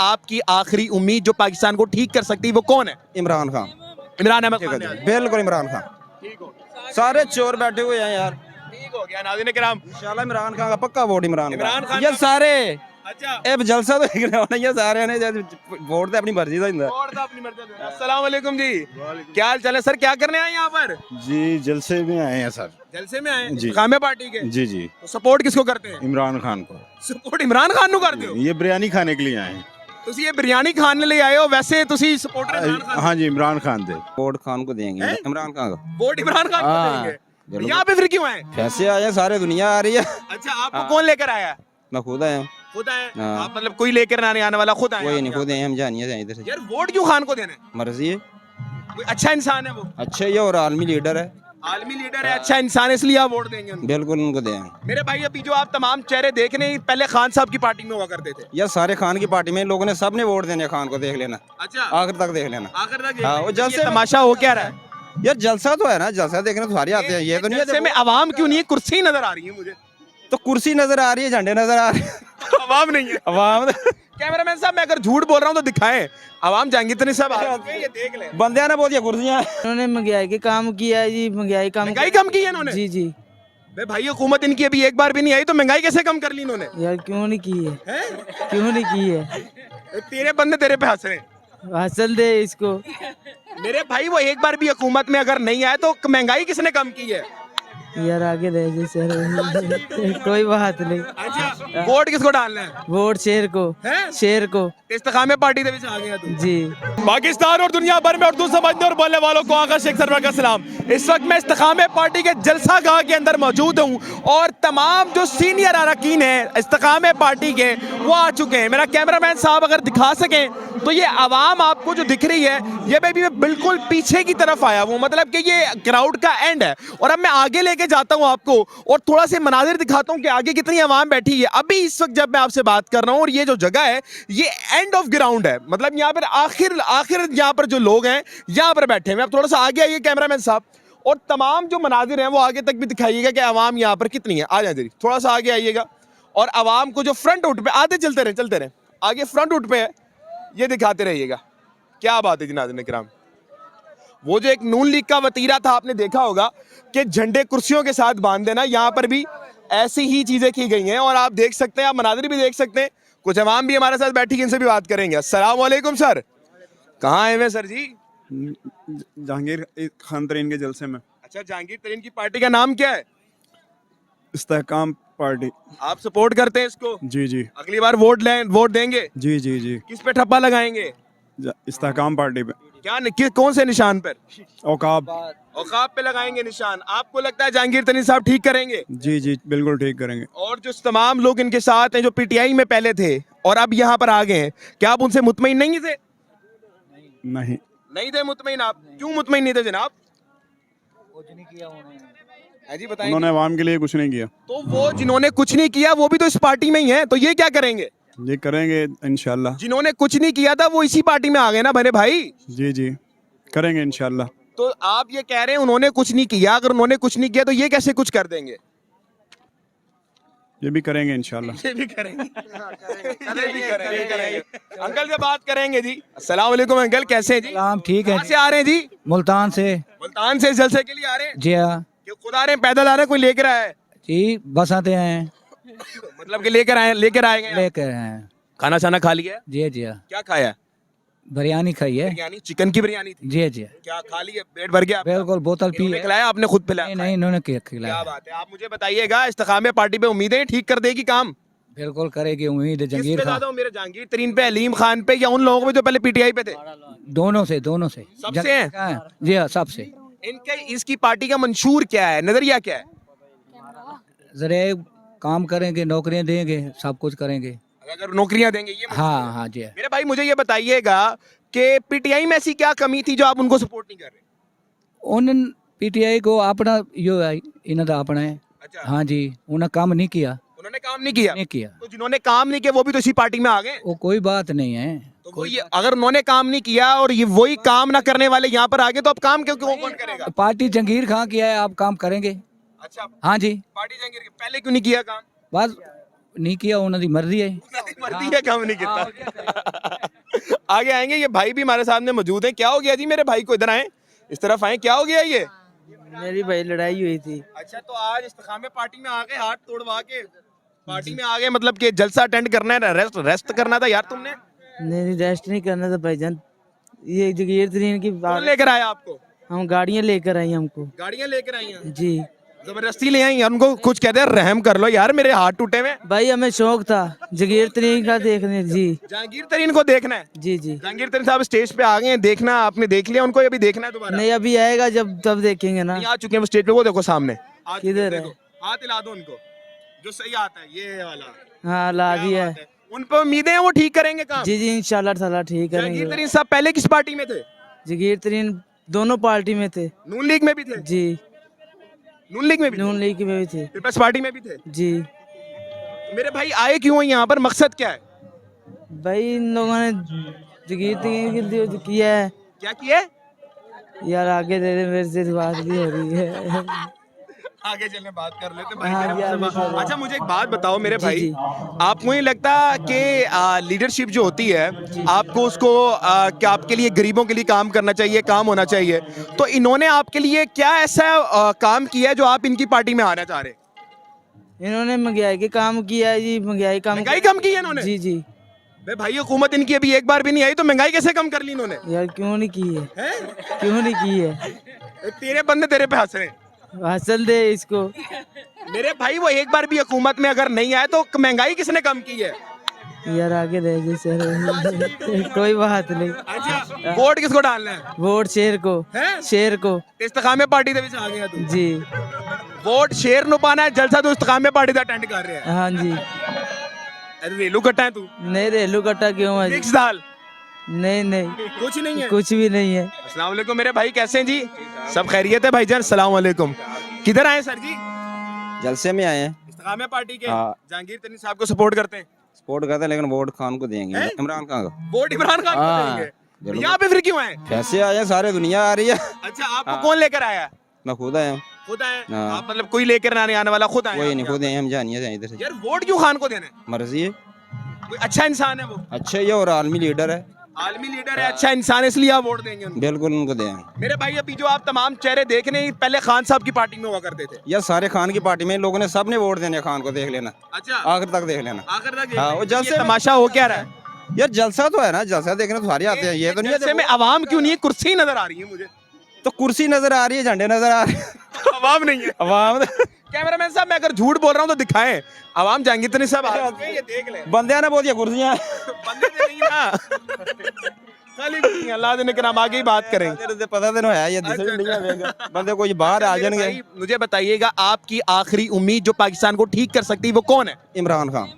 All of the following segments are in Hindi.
आपकी आखिरी उम्मीद जो पाकिस्तान को ठीक कर सकती है वो कौन है? इमरान खान। इमरान अहमद खान ने। बिल्कुल इमरान खान। ठीक हो, सारे चोर बैठे हुए हैं यार। ठीक हो गया नाज़रीन किराम। इंशाल्लाह इमरान खान का पक्का वोट इमरान इमरान खान ये का- सारे अच्छा ਇਹ ਜਲਸਾ तो होना ये सारे ने वोट तो अपनी मर्जी का ही और तो अपनी मर्जी से। अस्सलाम वालेकुम जी, क्या हाल चाल है सर? क्या करने आए यहाँ पर? जी जलसे में आए हैं सर। जलसे में आए जी। कामे पार्टी के? जी जी तो सपोर्ट किसको करते हैं? इमरान खान को। सपोर्ट इमरान खान ਨੂੰ ਕਰਦੇ ਹੋ? ये बिरयानी खाने के लिए आए हैं। ਤੁਸੀਂ ਇਹ ਬਿਰਿਆਨੀ ਖਾਣ ਲਈ ਆਏ ਹੋ, ਵੈਸੇ ਤੁਸੀਂ ਸਪੋਰਟਰ इमरान खान हाँ जी इमरान खान दे। वोट खान को देंगे हैं? इमरान खान को। वोट इमरान खान को हाँ, देंगे। बिल्कुल। यहाँ पे फिर क्यों आए? पैसे आए हैं, सारे दुनिया आ रही है। अच्छा आपको हाँ। कौन लेकर आया? मैं खुद आया हूँ। खुद आए? हाँ। आप मतलब कोई लेकर आने वाला खुद आए? कोई आप नहीं, यहाँ? खुद आए हम जानिए जाए इधर से। यार वोट क्यों खान को देना है? मर्जी है, कोई अच्छा इंसान है वो, अच्छे ही है और आलमी लीडर है। आलमी लीडर है, अच्छा इंसान है, इसलिए आप वोट देंगे उनको। बिल्कुल उनको देंगे। मेरे भाई अभी जो आप तमाम चेहरे देख रहे हैं पहले खान साहब की पार्टी में हुआ करते थे। यार सारे खान की पार्टी में लोगों ने सब ने वोट देने खान को, देख लेना अच्छा आखिर तक देख लेना। आखिर तक हाँ, वो ये जलसे में- तमाशा हो क्या रहा है? यार जलसा तो है ना, जलसा देखने तो सारे आते हैं। ये तो नहीं जलसे है में आवाम क्यों नहीं है? कुर्सी नजर आ रही है मुझे। तो कुर्सी नजर आ रही है, झंडे नजर आ रहे हैं। आवाम नहीं है। आवाम कैमरामैन साहब मैं अगर झूठ बोल रहा हूँ तो दिखाएं। आवाम जहांगीर तनी साहब आ चुके हैं, ये देख लें। बंदे ने बहुत कुर्सियां। उन्होंने महंगाई के काम किया है जी, महंगाई कम महंगाई कम की है इन्होंने? जी जी। बे भाई हुकूमत इनकी अभी एक बार भी नहीं आई तो महंगाई कैसे कम कर ली इन्होंने? यार क्यों नहीं की है, हैं? क्यों नहीं की है? तेरे बंदे तेरे पे हंस रहे हैं। हसल दे इसको। मेरे भाई वो एक बार भी हुकूमत में अगर नहीं आए तो महंगाई किसने कम की है? यार आगे रह जी सर। कोई बात नहीं। अच्छा वोट किसको डालना है? वोट शेर को, हैं? शेर को। इस्तेकामे पार्टी दे विच आ गया तू। जी पाकिस्तान और दुनिया भर में उर्दू समझने और बोलने वालों को आका शेख सरवर का सलाम। इस वक्त मैं इस्तेकामे पार्टी के जलसा गाह के अंदर मौजूद हूँ और तमाम जो सीनियर अरकान हैं इस्तेकामे पार्टी के वो आ चुके हैं। मेरा कैमरामैन साहब अगर दिखा सकें तो ये आवाम आपको जो दिख रही है ये मैं बिल्कुल पीछे की तरफ आया हूँ, मतलब कि ये क्राउड का एंड है। और अब मैं आगे लेके जाता हूँ आपको और थोड़ा से मनाजिर दिखाता हूँ कि आगे कितनी आवाम बैठी है। अभी इस वक्त जब मैं आपसे बात कर रहा हूँ और ये जो जगह है ये एंड ऑफ ग्राउंड है, मतलब यहाँ पर आखिर यहाँ पर जो लोग हैं यहाँ पर बैठे हैं। अब थोड़ा सा आगे आइए कैमरामैन साहब और तमाम जो मनाजिर हैं वो आगे तक भी दिखाइएगा कि आवाम यहाँ पर कितनी है। आ जाए जरी थोड़ा सा आगे आइएगा और आवाम को जो फ्रंट उठ पे आते चलते रहे आगे फ्रंट उठ पे है ये दिखाते रहिएगा। क्या बात है जी नाज़रीन किराम, वो जो एक नून लीग का वतीरा था आपने देखा होगा कि झंडे कुर्सियों के साथ बांध देना, यहाँ पर भी ऐसी ही चीजें की गई हैं और आप देख सकते हैं, आप मनाजिर भी देख सकते हैं। कुछ अवाम भी हमारे साथ बैठी है, इनसे भी बात करेंगे। अस्सलाम वालेकुम सर, कहाँ आए हुए सर जी? जहांगीर खान तरीन के जलसे में। अच्छा जहांगीर तरीन की पार्टी का नाम क्या है? इस्तेहकाम पार्टी। आप सपोर्ट करते हैं इसको? जी जी अगली बार वोट देंगे? जी जी जी किस पे ठप्पा लगाएंगे? इस्तेहकाम पार्टी पे। क्या कौन से निशान पर? औकाब। औकाब पे लगाएंगे निशान। आपको लगता है जहांगीर तरीन साहब ठीक करेंगे? जी जी बिल्कुल ठीक करेंगे। और जो तमाम लोग इनके साथ हैं जो पीटीआई में पहले थे और अब यहाँ पर आ गए हैं, क्या आप उनसे मुतमईन नहीं थे? नहीं थे मुतमईन आप? क्यों मुतमईन नहीं थे जनाब? है जी बताएं। उन्होंने अवाम के लिए कुछ नहीं किया। तो वो जिन्होंने कुछ नहीं किया वो भी तो इस पार्टी में ही है, तो ये क्या करेंगे? ये करेंगे इंशाल्लाह। जिन्होंने कुछ नहीं किया था वो इसी पार्टी में आ गए ना बड़े भाई। जी जी करेंगे इंशाल्लाह। तो आप ये कह रहे हैं उन्होंने कुछ नहीं किया, अगर उन्होंने कुछ नहीं किया तो ये कैसे कुछ कर देंगे? ये भी करेंगे इंशाल्लाह। ये भी करेंगे। ये भी करेंगे। अंकल से बात करेंगे जी। अस्सलाम वालेकुम अंकल, कैसे हैं जी? सलाम, ठीक है कहाँ से आ रहे हैं जी? मुल्तान से। मुल्तान से इस जलसे के लिए आ रहे हैं? जी हाँ कि खुद आ रहे हैं, पैदल आ रहे हैं, कोई लेकर आया है? जी, बस आते हैं मतलब कि लेकर आएंगे। लेकर हैं। खाना शाना खा लिया है? जी जी हाँ, क्या खाया? बिरयानी खाई है। बिरयानी, चिकन की बिरयानी थी? जी जी क्या खा लिया? पेट भर गया? बिल्कुल, बोतल पी इन्होंने है। खिलाया आपने खुद पिलाया? नहीं नहीं, इन्होंने क्या खिलाया। बात है। आप मुझे बताइएगा इस्तेकामे पार्टी पे उम्मीदें ठीक कर देगी काम? बिल्कुल करेगी, उम्मीद है। किस जंगीर पे खान ज्यादा उम्मीद है, जहांगीर तरीन पे, अलीम खान पे, या उन लोगों पे जो पहले पीटीआई पे थे? दोनों से सबसे हैं? हाँ, जी हाँ सबसे। इनके इसकी पार्टी का मंशूर क्या है, नजरिया क्या है? जरा काम करेंगे, नौकरियां देंगे, सब कुछ करेंगे। अगर नौकरियां देंगे ये मंशूर है। हाँ हाँ जी। मेरे भाई मुझे ये बताइएगा कि पीटीआई में ऐसी क्या कमी थी जो आप उनको सपोर्ट नहीं कर रहे? उन पीटीआई को अपना यो है, इन्हें तो अपना है। अच्छा, हाँ जी, उन्हें काम नहीं किया। उन्होंने काम नहीं किया? नहीं किया। तो जिन्होंने काम नहीं किया वो भी तो इसी पार्टी में आ गए। वो कोई बात नहीं है। तो वो ये अगर उन्होंने काम नहीं किया और ये वही काम ना करने वाले यहाँ पर आ गए तो अब काम क्यों कौन करेगा? पार्टी जंगीर खान किया है, आप काम करेंगे। अच्छा, हाँ जी, पार्टी जहांगीर पहले क्यों नहीं किया काम? बस नहीं किया उन्होंने मर्जी है मर्दी है, काम नहीं किया। आगे आएंगे, ये भाई भी हमारे सामने मौजूद हैं। क्या हो गया जी मेरे भाई को, इधर आए, इस तरफ आए, क्या हो गया ये? मेरी भाई लड़ाई हुई थी। अच्छा, तो आज इस्तेकामे पार्टी में आ गए, हाथ तोड़वा के पार्टी में आ गए, मतलब कि जलसा अटेंड करना है, रेस्ट करना था यार तुमने? नहीं रेस्ट नहीं करना था भाईजान, ये जगीर तरीन की कौन लेकर आया आपको? हम गाड़ियाँ लेकर आई हमको। गाड़ियां लेकर आई हैं? जी जबरदस्ती ले आई हैं? उनको कुछ कहते हैं रहम कर लो यार, मेरे हाथ टूटे हुए। भाई हमें शौक था जगीर तरीन का देखने। जी जहांगीर तरीन को देखना है? जी जी। जहांगीर तरीन साहब स्टेज पे आ गए हैं, देखना आपने देख लिया उनको, अभी देखना है दोबारा? नहीं अभी आएगा जब तब देखेंगे ना। नहीं, आ चुके हैं वो स्टेज पे, वो देखो सामने आ चुके हैं, किधर है? देखो। हाथ हिला दो उनको, जो सही आता है ये वाला। हाँ ला क्या दिया बात है। है। उन पर उम्मीदें हैं वो ठीक करेंगे काम? जी जी इंशाल्लाह ताला ठीक जहांगीर करेंगे। तरीन साहब पहले किस पार्टी में थे? जगीर तरीन दोनों पार्टी में थे। नून लीग में भी थे? जी नून लीग में भी थे? नून लीग में भी थे। पीपल्स पार्टी में भी थे? जी मेरे भाई आए क्यों हैं यहाँ पर, मकसद क्या है? भाई इन लोगों ने जगीर तरीन के लिए जो किया है क्या किया है? यार आगे दे दे, मेरे से बात भी हो रही है। आगे चलने बात कर लेते भाई। हाँ, मेरे यार, मुझसे बिल्कुल। अच्छा मुझे एक बात बताओ मेरे जी, भाई, जी। आपको नहीं लगता कि लीडरशिप जो होती है आपको उसको कि आपके लिए गरीबों के लिए काम करना चाहिए, काम होना चाहिए, तो इन्होंने आपके लिए क्या ऐसा काम किया है जो आप इनकी पार्टी में आना चाह रहे हैं? इन्होंने महंगाई के काम किया है जी, महंगाई कम महंगाई कम की है इन्होंने? जी जी। बे भाई हुकूमत इनकी अभी एक बार भी नहीं आई, तो महंगाई कैसे कम कर ली इन्होंने? यार क्यों नहीं की है, हैं? क्यों नहीं की है। तेरे बंदे तेरे पे हंस रहे हैं। हासिल दे इसको। मेरे भाई वो एक बार भी हुकूमत में अगर नहीं आए तो महंगाई किसने कम की है? यार आगे दे दे सर। कोई बात नहीं। अच्छा, वोट किसको डालना है? वोट शेर को। हैं? शेर को। इस्तेकामे पार्टी ਦੇ ਵਿੱਚ ਆ ਗਿਆ ਤੂੰ? जी वोट शेर ਨੂੰ ਪਾਣਾ ਹੈ, ਜਲਸਾ ਤੂੰ ਇਸਤਕਾਮੇ ਪਾर्टी ਦਾ ਅਟੈਂਡ ਕਰ ਰਿਹਾ ਹੈ। हाँ जी। अरे रेलू कट्टा है तू? नहीं रेलू कट्टा क्यों है जी? मिक्स दाल? नहीं नहीं कुछ नहीं है? कुछ भी नहीं है। अस्सलाम वालेकुम मेरे भाई, कैसे हैं जी? सब खैरियत है भाईजान? अस्सलाम वालेकुम। किधर आए सर जी? जलसे में आए हैं, इस्तेकामे पार्टी के हाँ। जहांगीर तरीन साहब को सपोर्ट करते हैं? सपोर्ट करते हैं, लेकिन वोट खान को देंगे, हैं? इमरान खान को। वोट इमरान खान को हाँ, देंगे? जरूर। यहाँ पे फिर क्यों आए? कैसे आए हैं, सारे दुनिया आ रही है। अच्छा, आपको हाँ। कौन लेकर आया? मैं खुद आया हूँ, खुद आए? हाँ। आप मतलब कोई लेकर आने वाला खुद आए? कोई नहीं, खुद आए हम, जानिए जाए इधर से। यार वोट क्यों खान को देना है? मर्जी है, कोई अच्छा इंसान है वो, अच्छे ही है और आलमी लीडर है, आलमी लीडर है, अच्छा इंसान है, इसलिए आप वोट देंगे उनको? बिल्कुल उनको देंगे। मेरे भाई अभी जो आप तमाम चेहरे देख रहे हैं पहले खान साहब की पार्टी में हुआ करते थे। यार सारे खान की पार्टी में लोगों ने सब ने वोट देने, खान को देख लेना, अच्छा, आखिर तक देख लेना। आखिर तक हाँ, वो जलसे में- तमाशा हो क्या रहा है? यार जलसा तो है ना, जलसा देखने तो सारे आते हैं, ये तो नहीं जलसे है। में आवाम क्यों नहीं है? कुर्सी नजर आ रही है मुझे। तो कुर्सी नजर आ रही है, झंडे नजर आ रहे हैं। आवाम नहीं है। अवाम कैमरामैन साहब मैं अगर झूठ बोल रहा हूँ तो दिखाएं, आवाम जहांगीर तरीन साहब आ चुके हैं, ये देख ले। बंदे ना बहुत, ये कुर्सियाँ बंदे तो नहीं ना, खाली कुर्सियां। अल्लाह दिन के नाम आगे ही बात करेंगे। पता तो है, ये अच्छा, दिसे नहीं आवेगा। बंदे कोई बाहर आ मेरे जाएंगे। भाई, मुझे बताइएगा आपकी आखिरी उम्मीद जो पाकिस्तान को ठीक कर सकती है वो कौन है? इमरान खान,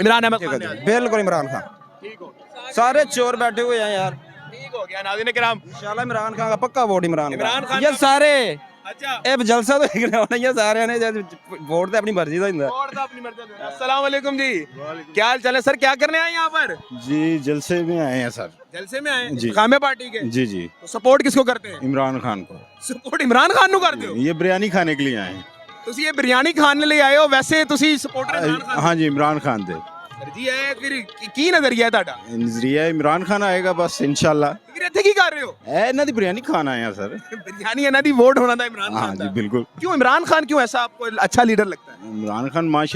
इमरान अहमद खान ने? बिल्कुल इमरान खान। ठीक हो, सारे चोर बैठे हुए हैं यार, ठीक हो गया नाज़रीन किराम। इंशाल्लाह इमरान खान का पक्का वोट, इमरान इमरान खान ये का- सारे अच्छा, ਇਹ ਜਲਸਾ तो देखने होना, ये सारे ने वोट तो अपनी मर्जी का ही और तो अपनी मर्जी से। अस्सलाम वालेकुम जी, क्या हाल चाल है सर? क्या करने आए यहाँ पर? जी जलसे में आए हैं सर। जलसे में आए? जी। कामे पार्टी के? जी जी, तो सपोर्ट किसको करते हैं? इमरान खान को। सपोर्ट इमरान खान ਨੂੰ ਕਰਦੇ ਹੋ? ये बिरयानी खाने के लिए आए हैं। ਤੁਸੀਂ ਇਹ ਬਿਰਿਆਨੀ ਖਾਣ ਲਈ ਆਏ ਹੋ, ਵੈਸੇ ਤੁਸੀਂ ਸਪੋਰਟਰ ਇਮਰਾਨ ਖਾਨ? हाँ जी, इमरान खान दे। ਸਰ ਜੀ ਇਹ ਫਿਰ ਕੀ ਨਜ਼ਰੀਆ ਹੈ ਤੁਹਾਡਾ? नजरिया इमरान खान आएगा बस इंशाल्लाह। ਫਿਰ ਇੱਥੇ ਕੀ ਕਰ ਰਹੇ ਹੋ? इन्हों की बिरयानी खान आए हैं सर। बिरयानी ਇਹਨਾਂ ਦੀ वोट होना था इमरान हाँ खान जी ਦਾ। बिल्कुल। क्यों इमरान खान क्यों ऐसा आपको अच्छा लीडर लगता है? इमरान खान माशा